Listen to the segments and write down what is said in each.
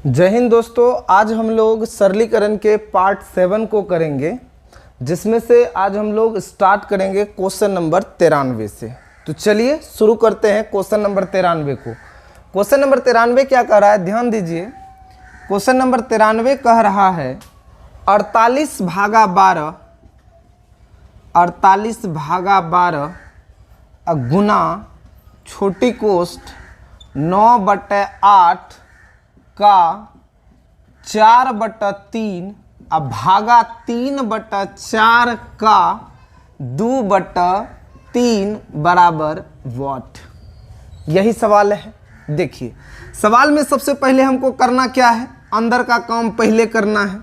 जय हिंद दोस्तों। आज हम लोग सरलीकरण के पार्ट 7 को करेंगे, जिसमें से आज हम लोग स्टार्ट करेंगे क्वेश्चन नंबर 93 से। तो चलिए शुरू करते हैं क्वेश्चन नंबर 93 को। क्वेश्चन नंबर 93 क्या कह रहा है, ध्यान दीजिए। क्वेश्चन नंबर 93 कह रहा है 48/12 गुना छोटी कोष्ठ 9/8 का 4/3 अब भागा 3/4 का 2/3 बराबर वाट। यही सवाल है। देखिए सवाल में सबसे पहले हमको करना क्या है, अंदर का काम पहले करना है।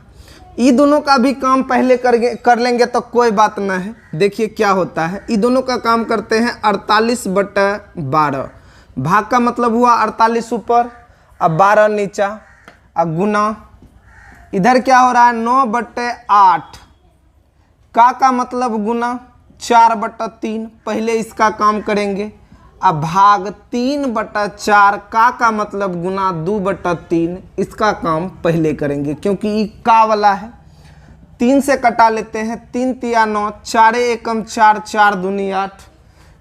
ये दोनों का भी काम पहले कर लेंगे तो कोई बात ना है। देखिए क्या होता है, ये दोनों का काम करते हैं। 48/12 भाग का मतलब हुआ 48 ऊपर अब 12 नीचा, अब गुना इधर क्या हो रहा है 9/8 का मतलब गुना 4/3। पहले इसका काम करेंगे। अब भाग 3/4 का मतलब गुना 2/3। इसका काम पहले करेंगे क्योंकि ये का वाला है। 3 से कटा लेते हैं, 3 तिया 9, 4 एकम 4, 4 दूनी 8।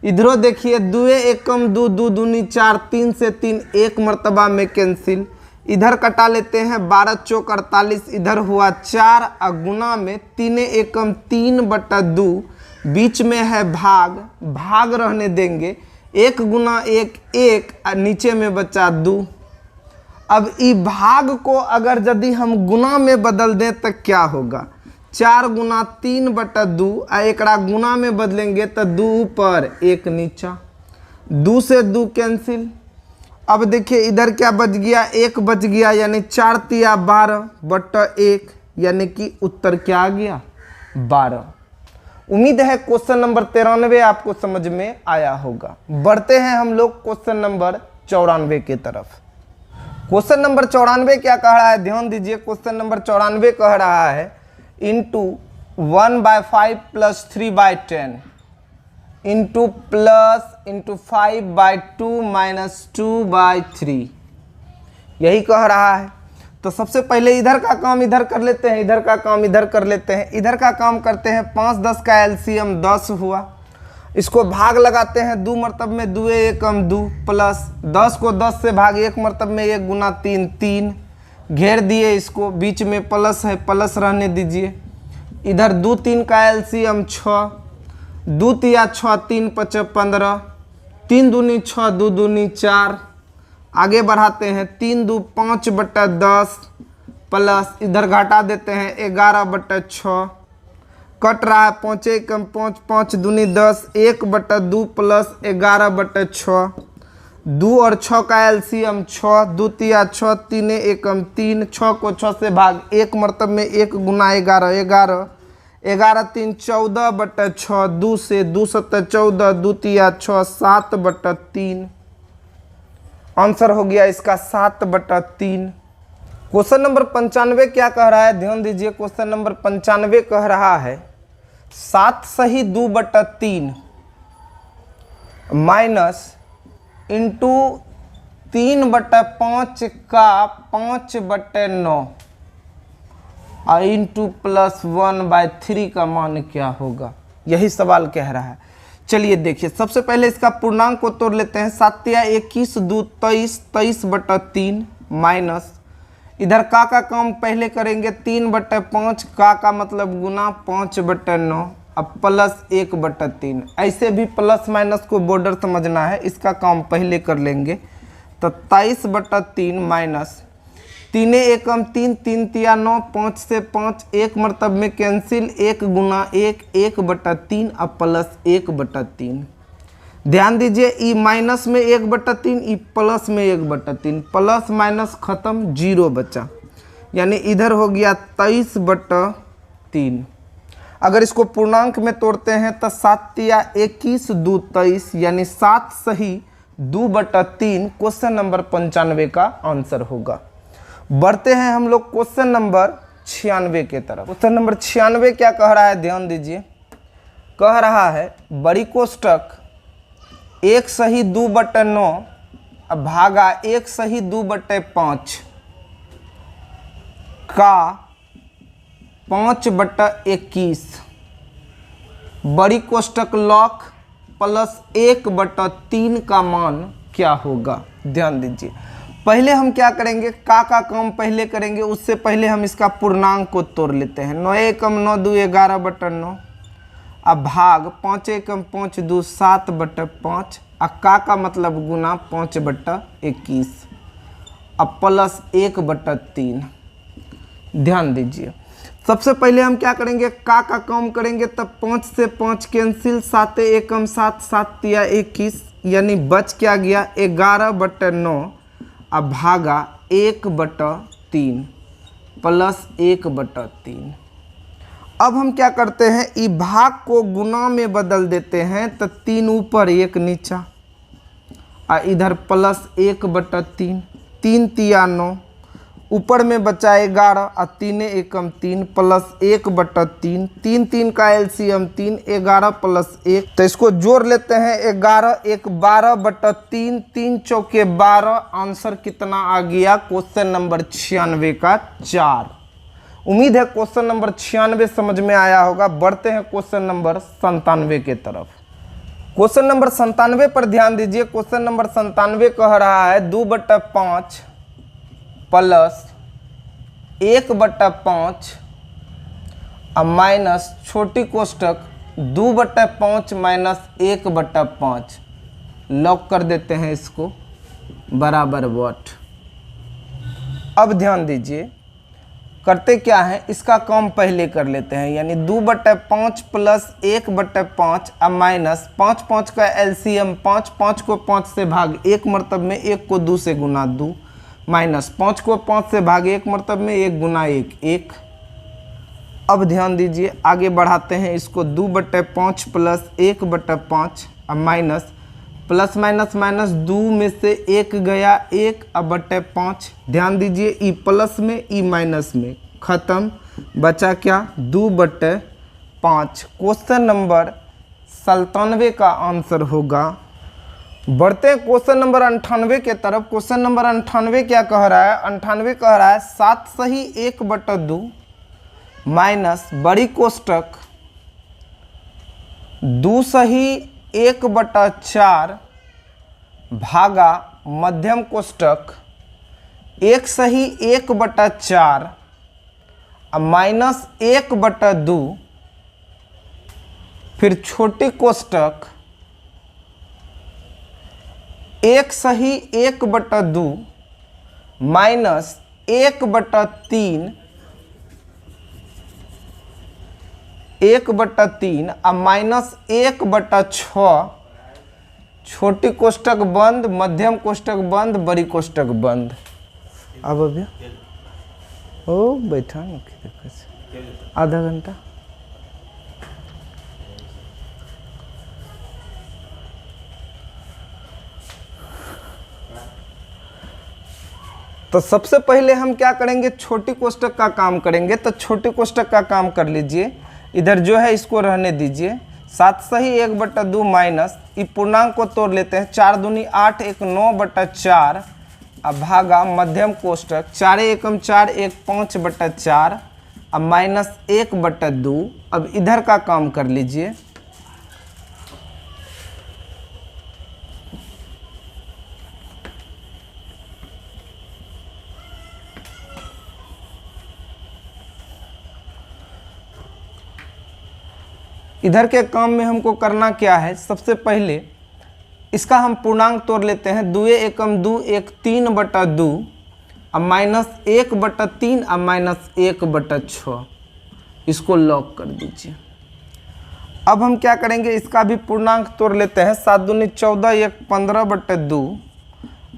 इधरों देखिए 2 एकम 2, 2 दूनी 4, 3 से 3 एक मर्तबा में कैंसिल। इधर कटा लेते हैं 12 चौक 48, इधर हुआ 4 और गुना में 3 एकम 3/2, बीच में है भाग, भाग रहने देंगे। 1 गुना 1 1 और नीचे में बचा 2। अब ई भाग को अगर यदि हम गुना में बदल दें तो क्या होगा, 4 गुना 3/2 और एक गुना में बदलेंगे तो 2 ऊपर 1 नीचा, 2 से 2 कैंसिल। अब देखिए इधर क्या बच गया, 1 बच गया, यानी 4 तिया 12/1, यानी कि उत्तर क्या आ गया 12। उम्मीद है क्वेश्चन नंबर 93 आपको समझ में आया होगा। बढ़ते हैं हम लोग क्वेश्चन नंबर 94 की तरफ। क्वेश्चन नंबर 94 क्या कह रहा है, ध्यान दीजिए। क्वेश्चन नंबर 94 कह रहा है इंटू 1/5 प्लस 3/10 इंटू 5/2 माइनस 2/3, यही कह रहा है। तो सबसे पहले इधर का काम इधर कर लेते हैं, इधर का काम इधर कर लेते हैं। इधर का काम करते हैं, 5 10 का एलसीएम 10 हुआ। इसको भाग लगाते हैं 2 मरतब में, 2 एकम 2 प्लस 10 को 10 से भाग 1 मरतब में 1 गुना 3 3, घेर दिए इसको, बीच में प्लस है, प्लस रहने दीजिए। इधर 2 3 का एलसीएम 6, 2 तिया 6, 3 5 15, 3 दूनी 6, 2 दूनी 4। आगे बढ़ाते हैं, 3 2 5/10 प्लस इधर घटा देते हैं 11/6, कट रहा है 5 एकम 5, 5 दूनी 10, 1/2 प्लस 11/6, 2 और 6 का एलसीएम 6, 2 तिया 6, 3 एकम 3, 6 को 6 से भाग 1 मरतब में 1 गुना 11 11, 11 3 14/6, 2 से 2 7 14, 2 तिया 6 7/3। आंसर हो गया इसका 7/3। क्वेश्चन नंबर 95 क्या कह रहा है, ध्यान दीजिए। क्वेश्चन नंबर 95 कह रहा है 7 सही 2/3 माइनस इंटू 3/5 का 5/9 और इंटू प्लस 1/3 का मान क्या होगा, यही सवाल कह रहा है। चलिए देखिए, सबसे पहले इसका पूर्णांक को तोड़ लेते हैं। 7 तिया 21 2 23, 23/3 माइनस इधर का काम पहले करेंगे 3/5 का मतलब गुना 5/9 अब प्लस 1/3। ऐसे भी प्लस माइनस को बॉर्डर समझना है, इसका काम पहले कर लेंगे। तो 23/3 माइनस 3 एकम 3, 3 तिया 9, 5 से 5 एक मरतब में कैंसिल, 1 गुना 1 1/3 अब प्लस 1/3। ध्यान दीजिए, ई माइनस में 1/3, ई प्लस में 1/3, प्लस माइनस खत्म, 0 बचा, यानी इधर हो गया 23/3। अगर इसको पूर्णांक में तोड़ते हैं तो 7 तिया 21 2 23, यानी 7 सही 2/3 क्वेश्चन नंबर 95 का आंसर होगा। बढ़ते हैं हम लोग क्वेश्चन नंबर 96 के तरफ। क्वेश्चन नंबर 96 क्या कह रहा है, ध्यान दीजिए। कह रहा है बड़ी कोष्टक 1 सही 2/9 भागा 1 सही 2/5 का 5/21 बड़ी कोष्टक लॉक प्लस 1/3 का मान क्या होगा। ध्यान दीजिए, पहले हम क्या करेंगे, का काम पहले करेंगे, उससे पहले हम इसका पूर्णांक को तोड़ लेते हैं। 9 एकम 9 2 11/9 अब भाग 5 एकम 5 2 7/5 का मतलब गुना 5/21 अब प्लस 1/3। ध्यान दीजिए, सबसे पहले हम क्या करेंगे, का काम करेंगे तब 5 से 5 कैंसिल, 7 एकम 7 7 तिया 21 यानी बच क्या गया 11/9 अब भागा 1/3 प्लस 1/3। अब हम क्या करते हैं, ई भाग को गुना में बदल देते हैं तो 3 ऊपर 1 नीचा और इधर प्लस 1/3 3 तिया 9 ऊपर में बचा 11 और 3 एकम 3 प्लस 1/3 3 3 का एलसीएम 3 11 प्लस 1 तो इसको जोड़ लेते हैं 11 1 12/3 3 चौके 12 आंसर कितना आ गया क्वेश्चन नंबर 96 का 4। उम्मीद है क्वेश्चन नंबर 96 समझ में आया होगा। बढ़ते हैं क्वेश्चन नंबर 97 के तरफ। क्वेश्चन नंबर 97 पर ध्यान दीजिए। क्वेश्चन नंबर 97 कह रहा है 2/5 प्लस 1/5 और माइनस छोटी कोष्टक 2/5 माइनस 1/5 लॉक कर देते हैं इसको बराबर वॉट। अब ध्यान दीजिए, करते क्या है, इसका काम पहले कर लेते हैं यानी 2/5 प्लस 1/5 और माइनस 5 5 का एलसीएम 5 5 को 5 से भाग 1 मरतब में 1 को 2 से गुना 2 माइनस 5 को 5 से भाग 1 मरतब में 1 गुना 1 1। अब ध्यान दीजिए, आगे बढ़ाते हैं इसको 2/5 प्लस 1/5 और माइनस प्लस माइनस माइनस 2 में से 1 गया 1 बटे 5। ध्यान दीजिए, ई प्लस में ई माइनस में खत्म, बचा क्या 2/5। क्वेश्चन नंबर 97 का आंसर होगा। बढ़ते हैं क्वेश्चन नंबर 98 के तरफ। क्वेश्चन नंबर 98 क्या कह रहा है, 98 कह रहा है 7 सही 1/2 माइनस बड़ी कोष्टक 2 सही 1/4 भागा मध्यम कोष्टक 1 सही 1/4 माइनस 1/2 फिर छोटी कोष्टक 1 सही 1/2 माइनस 1/3 1/3 और माइनस 1/6 छोटी कोष्टक बंद मध्यम कोष्टक बंद बड़ी कोष्टक बंद। अब अभी ओ बैठा आधा घंटा। तो सबसे पहले हम क्या करेंगे, छोटी कोष्टक का काम करेंगे। तो छोटी कोष्टक का काम कर लीजिए, इधर जो है इसको रहने दीजिए। 7 सही 1/2 माइनस ये पूर्णांक को तोड़ लेते हैं 4 दूनी 8 1 9/4 अब भागा मध्यम कोष्टक 4 एकम 4 1 5/4 अब माइनस 1/2। अब इधर का काम कर लीजिए। इधर के काम में हमको करना क्या है, सबसे पहले इसका हम पूर्णांक तोड़ लेते हैं। 2 एकम 2 1 3/2 अब माइनस 1/3 अब माइनस 1/6 इसको लॉक कर दीजिए। अब हम क्या करेंगे, इसका भी पूर्णांक तोड़ लेते हैं। 7 दूनी 14 1 15/2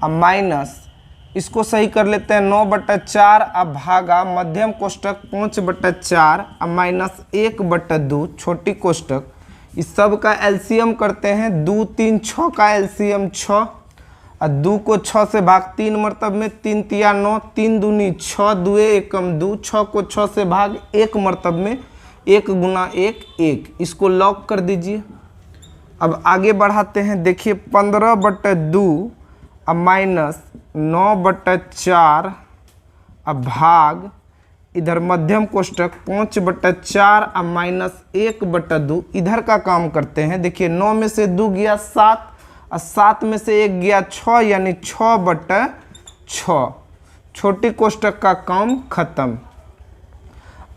अब माइनस इसको सही कर लेते हैं 9/4 अब भागा मध्यम कोष्टक 5/4 अब माइनस 1/2 छोटी कोष्टक। इस सब का एलसीएम करते हैं 2 3 6 का एलसीएम 6 और 2 को 6 से भाग 3 मरतब में 3 तिया 9 3 दूनी 6 2 एकम 2 6 को 6 से भाग 1 मरतब में 1 गुना 1 1 इसको लॉक कर दीजिए। अब आगे बढ़ाते हैं, देखिए 15/2 अब माइनस 9/4 अब भाग इधर मध्यम कोष्टक 5/4 और -1/2। इधर का काम करते हैं। देखिए 9 में से 2 गया 7 और 7 में से 1 गया 6, यानी 6/6। छोटी कोष्टक का काम खत्म।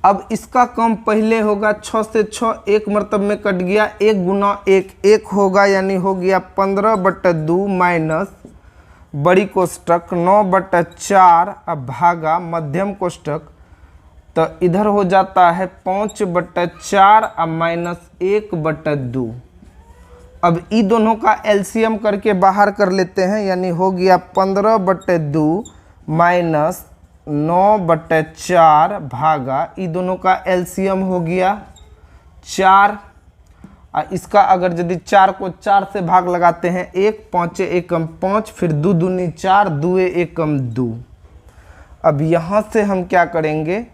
अब इसका काम पहले होगा 6 से 6 एक मरतब में कट गया, 1 गुना 1 1 होगा, यानी हो गया 15/2 माइनस बड़ी कोष्टक 9/4 अब भागा मध्यम कोष्टक, तो इधर हो जाता है 5/4 और -1/2। अब ई दोनों का एलसीएम करके बाहर कर लेते हैं, यानी हो गया 15/2 माइनस 9/4 भागा ई दोनों का एलसीएम हो गया 4। और इसका अगर यदि 4 को 4 से भाग लगाते हैं 1 5 एकम 5, फिर 2 दूनी 4, 2 एकम 2। अब यहाँ से हम क्या करेंगे,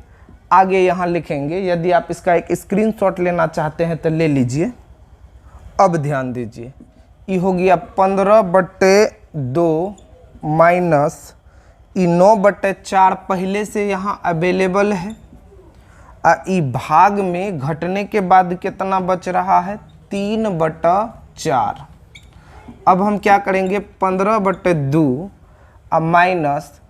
आगे यहाँ लिखेंगे। यदि आप इसका एक स्क्रीनशॉट लेना चाहते हैं तो ले लीजिए। अब ध्यान दीजिए, ये हो गया 15/2 माइनस ई 9/4 पहले से यहाँ अवेलेबल है, और ई भाग में घटने के बाद कितना बच रहा है 3/4। अब हम क्या करेंगे 15/2 और माइनस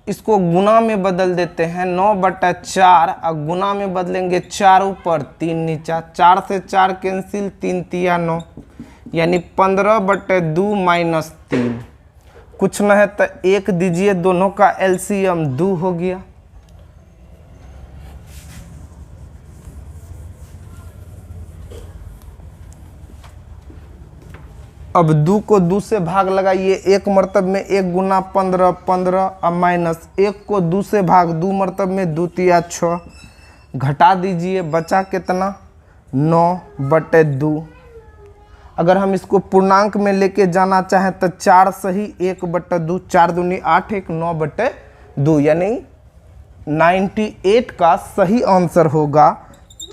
इसको गुना में बदल देते हैं 9/4, और गुना में बदलेंगे 4 ऊपर 3 नीचा, 4 से 4 कैंसिल, 3 तिया 9, यानी 15/2 माइनस 3। कुछ न है तो 1 दीजिए, दोनों का एलसीएम 2 हो गया। अब 2 को 2 से भाग लगाइए, 1 मरतब में 1 गुना 15 15, और माइनस 1 को 2 से भाग 2 मरतब में 2 तिया 6, घटा दीजिए, बचा कितना 9/2। अगर हम इसको पूर्णांक में लेके जाना चाहें तो 4 सही 1/2, 4 दूनी 8 1 9/2, यानी 98 का सही आंसर होगा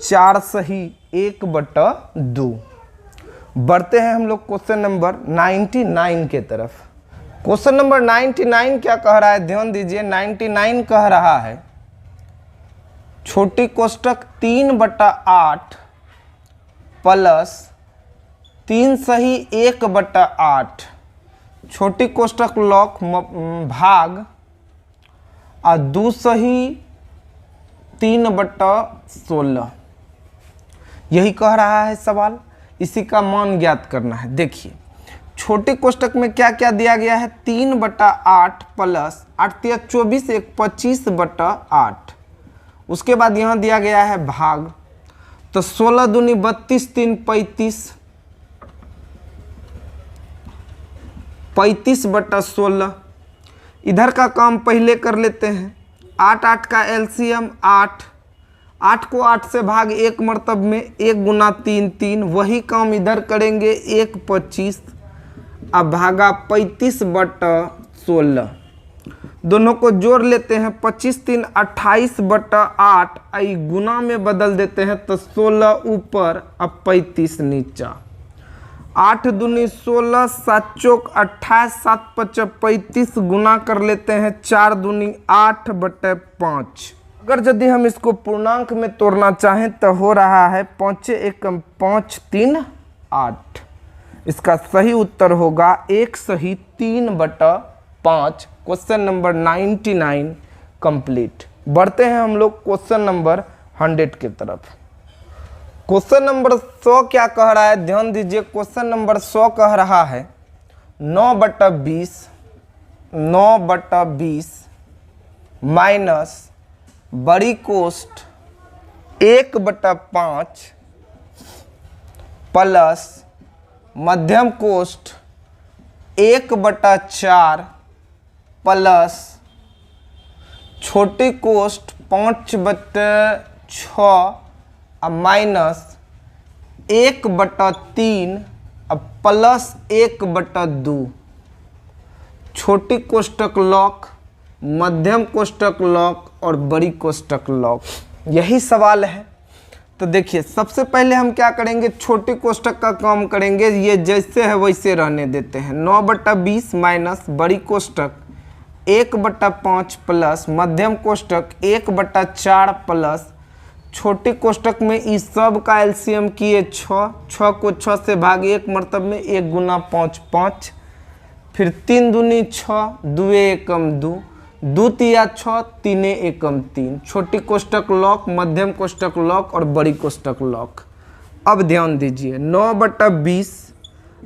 4 सही 1/2। बढ़ते हैं हम लोग क्वेश्चन नंबर 99 के तरफ। क्वेश्चन नंबर 99 क्या कह रहा है, ध्यान दीजिए। 99 कह रहा है छोटी कोष्टक 3/8 प्लस 3 सही 1/8, छोटी कोष्टक लॉक भाग और 2 सही 3/16। यही कह रहा है सवाल, इसी का मान ज्ञात करना है। देखिए छोटे कोष्टक में क्या क्या दिया गया है, 3/8 प्लस 8 तिया 24 1 25/8। उसके बाद यहाँ दिया गया है भाग, तो 16 दूनी 32 3 35, 35/16। इधर का काम पहले कर लेते हैं। 8 8 का एलसीएम 8, 8 को 8 से भाग 1 मरतब में 1 गुना 3 3, वही काम इधर करेंगे 1 25 अब भागा 35/16। दोनों को जोड़ लेते हैं, 25 3 28/8, आई गुना में बदल देते हैं तो 16 ऊपर अब 35 नीचा, 8 दूनी 16 7 चौक 28 7 5 35, गुना कर लेते हैं 4 दूनी 8/5। अगर यदि हम इसको पूर्णांक में तोड़ना चाहें तो हो रहा है 5 एकम 5 3 8। इसका सही उत्तर होगा 1 सही 3/5। Question number 99 complete. बढ़ते हैं हम लोग क्वेश्चन नंबर 100 की तरफ। क्वेश्चन नंबर 100 क्या कह रहा है, ध्यान दीजिए। क्वेश्चन नंबर 100 कह रहा है 9/20 माइनस बड़ी कोष्ट 1/5 प्लस मध्यम कोष्ट 1/4 प्लस छोटी कोष्ट 5/6 अब माइनस 1/3 अब प्लस 1/2। छोटी कोष्टक लॉक, मध्यम कोष्टक लॉक और बड़ी कोष्टक लॉक, यही सवाल है। तो देखिए सबसे पहले हम क्या करेंगे, छोटी कोष्टक का काम करेंगे। ये जैसे है वैसे रहने देते हैं। 9/20 माइनस बड़ी कोष्टक 1/5 प्लस मध्यम कोष्टक 1/4 प्लस छोटी कोष्टक में इस सब का एलसीएम किए 6 को 6 से भागे 1 मतलब में 1 गुना 5 5, फिर 3 दूनी 6, 2 एकम 2, 2 तिया 6, 3 एकम 3। छोटी कोष्टक लॉक, मध्यम कोष्टक लॉक और बड़ी कोष्टक लॉक। अब ध्यान दीजिए 9/20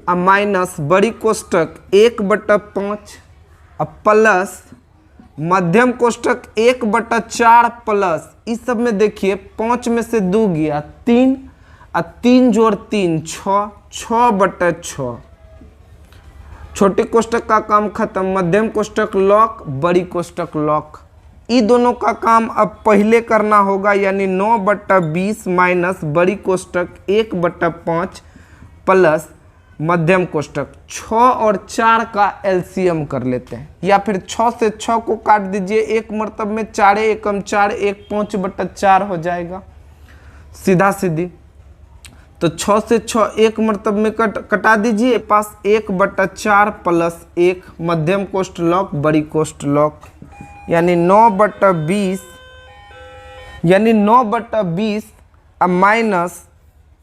अब माइनस बड़ी कोष्टक 1/5 अब प्लस मध्यम कोष्टक 1/4 प्लस इस सब में देखिए 5 में से 2 गया 3 और 3 जोड़ 3 6, 6/6। छोटी कोष्टक का काम खत्म, मध्यम कोष्टक लॉक, बड़ी कोष्टक लॉक। ये दोनों का काम अब पहले करना होगा, यानी 9/20 माइनस बड़ी कोष्टक 1/5 प्लस मध्यम कोष्टक 6 और 4 का एलसीएम कर लेते हैं, या फिर 6 से 6 को काट दीजिए 1 मतलब में 4 एकम 4, 1 5/4 हो जाएगा सीधा सीधी। तो 6 से 6 1 मतलब में कटा दीजिए, पास 1/4 प्लस 1 मध्यम कोष्ठ लॉक, बड़ी कोष्ठ लॉक, यानी 9/20 अब माइनस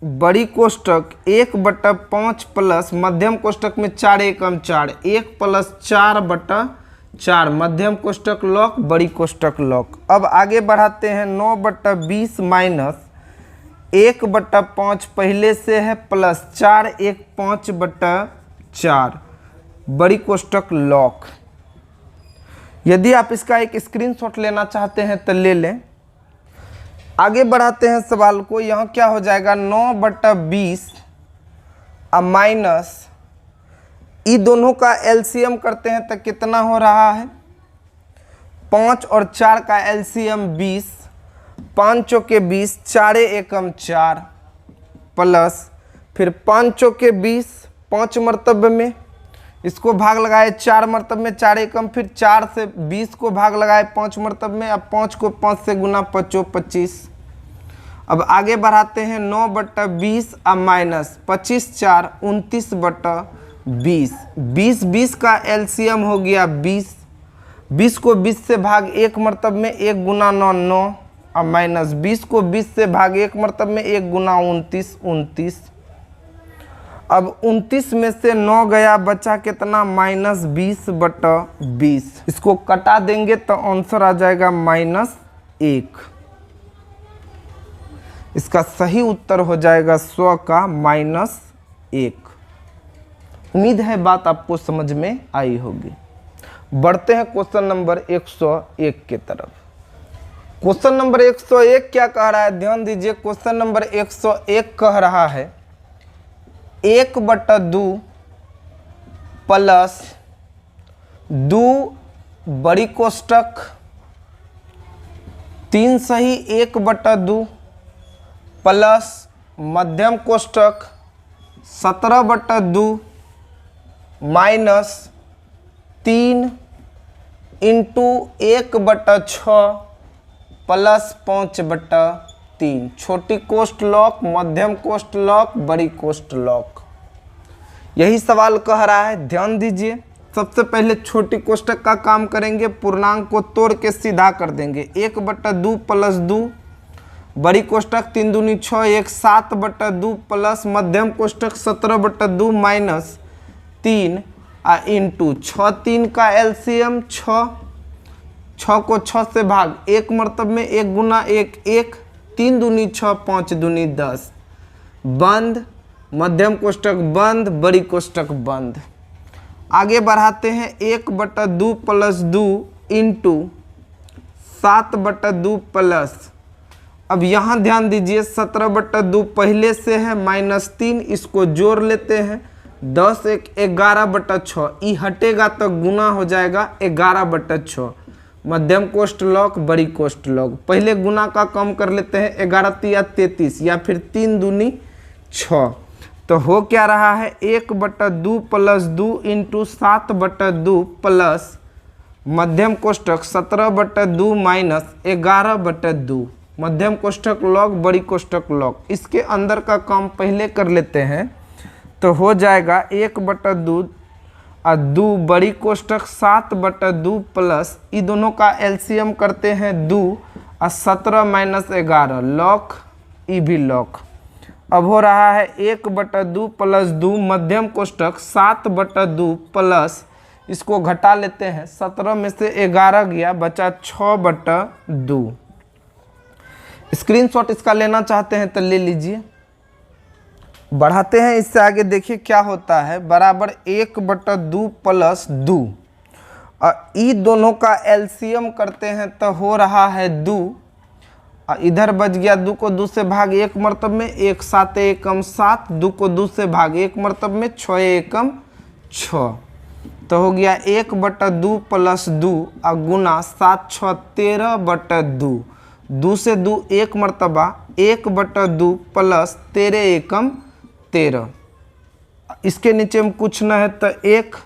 बड़ी कोष्टक 1/5 प्लस मध्यम कोष्टक में 4 एकम 4, 1 प्लस 4/4 मध्यम कोष्टक लॉक, बड़ी कोष्टक लॉक। अब आगे बढ़ाते हैं 9/20 माइनस 1/5 पहले से है प्लस 4, 1 5/4 बड़ी कोष्टक लॉक। यदि आप इसका एक स्क्रीनशॉट लेना चाहते हैं तो ले लें। आगे बढ़ाते हैं सवाल को, यहाँ क्या हो जाएगा 9/20 अब माइनस ये दोनों का एलसीएम करते हैं तो कितना हो रहा है 5 और 4 का एलसीएम 20, 5 चौके 20, 4 एकम 4 प्लस फिर 5 चौके 20 5 मरतबे में इसको भाग लगाए 4 मरतबे में 4 एकम, फिर 4 से 20 को भाग लगाए 5 मरतबे में, अब 5 को 5 से गुना 5 25। अब आगे बढ़ाते हैं 9/20 अब माइनस 25 4 29/20, 20 का एलसीएम हो गया 20, 20 को 20 से भाग 1 मरतब में 1 गुना 9 9, अब माइनस 20 को 20 से भाग 1 मरतब में 1 गुना 29 29। अब 29 में से 9 गया, बचा कितना -20/20। इसको कटा देंगे तो आंसर आ जाएगा -1। इसका सही उत्तर हो जाएगा 100 का -1। उम्मीद है बात आपको समझ में आई होगी। बढ़ते हैं क्वेश्चन नंबर 101 के तरफ। क्वेश्चन नंबर 101 क्या कह रहा है, ध्यान दीजिए। क्वेश्चन नंबर 101 कह रहा है 1/2 प्लस 2 बड़ी कोष्टक 3 सही 1/2 प्लस मध्यम कोष्टक 17/2 माइनस 3 इंटू 1/6 प्लस 5/3। छोटी कोष्ठ लॉक, मध्यम कोष्ठ लॉक, बड़ी कोष्ठ लॉक। यही सवाल कह रहा है, ध्यान दीजिए। सबसे पहले छोटी कोष्ठक का काम करेंगे, पूर्णांक को तोड़ के सीधा कर देंगे। 1/2 प्लस 2 बड़ी कोष्ठक 3 दूनी 6 1 7/2 प्लस मध्यम कोष्ठक 17/2 माइनस 3 इंटू 6 3 का एलसीएम 6 को 6 से भाग 1 मरतब में 1 गुना 1 1, 3 दूनी 6 5 दूनी 10 बंद, मध्यम कोष्ठक बंद, बड़ी कोष्ठक बंद। आगे बढ़ाते हैं 1/2 प्लस 2 इंटू 7/2 प्लस, अब यहाँ ध्यान दीजिए 17/2 पहले से है -3, इसको जोड़ लेते हैं 10 1 11/6, ई हटेगा तो गुना हो जाएगा 11/6। मध्यम कोष्ठ लॉक, बड़ी कोष्ठ लॉक। पहले गुना का कम कर लेते हैं, 11 तिया 33 या फिर 3 दूनी 6, तो हो क्या रहा है 1/2 प्लस 2 इंटू 7/2 प्लस मध्यम कोष्ठक 17/2 माइनस 11/2। मध्यम कोष्ठक लॉक, बड़ी कोष्ठक लॉक। इसके अंदर का काम पहले कर लेते हैं तो हो जाएगा 1/2 और 2 बड़ी कोष्टक 7/2 प्लस ये दोनों का एलसीएम करते हैं 2 और 17 - 11 लॉक, ये भी लॉक। अब हो रहा है 1/2 प्लस 2 मध्यम कोष्टक 7/2 प्लस इसको घटा लेते हैं 17 में से 11 गया बचा 6/2। स्क्रीनशॉट इसका लेना चाहते हैं तो ले लीजिए। बढ़ाते हैं इससे आगे, देखिए क्या होता है, बराबर 1/2 प्लस 2 और ई दोनों का एलसीएम करते हैं तो हो रहा है 2 और इधर बच गया 2 को 2 से भाग 1 मरतब में 1, 7 एकम 7, 2 को 2 से भाग 1 मरतब में 6 एकम 6, तो हो गया 1/2 प्लस 2 और गुना 7 6 13/2, 2 से 2 1 मरतबा 1/2 प्लस 13 एकम 13। इसके नीचे में कुछ न है तो 1,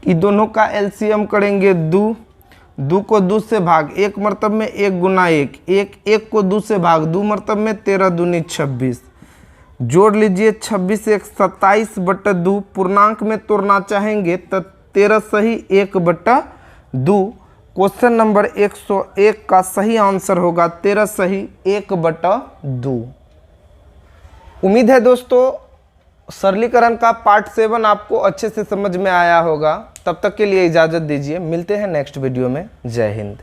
ये दोनों का एलसीएम करेंगे 2, 2 को 2 से भाग 1 मरतब में 1 गुना 1, 1 को 2 से भाग 2 मरतब में 13 दूनी 26, जोड़ लीजिए 26 1 27/2, पूर्णांक में तोड़ना चाहेंगे तो 13 सही 1/2। क्वेश्चन नंबर 101 का सही आंसर होगा 13 सही 1/2। उम्मीद है दोस्तों सरलीकरण का पार्ट 7 आपको अच्छे से समझ में आया होगा। तब तक के लिए इजाज़त दीजिए, मिलते हैं नेक्स्ट वीडियो में। जय हिंद।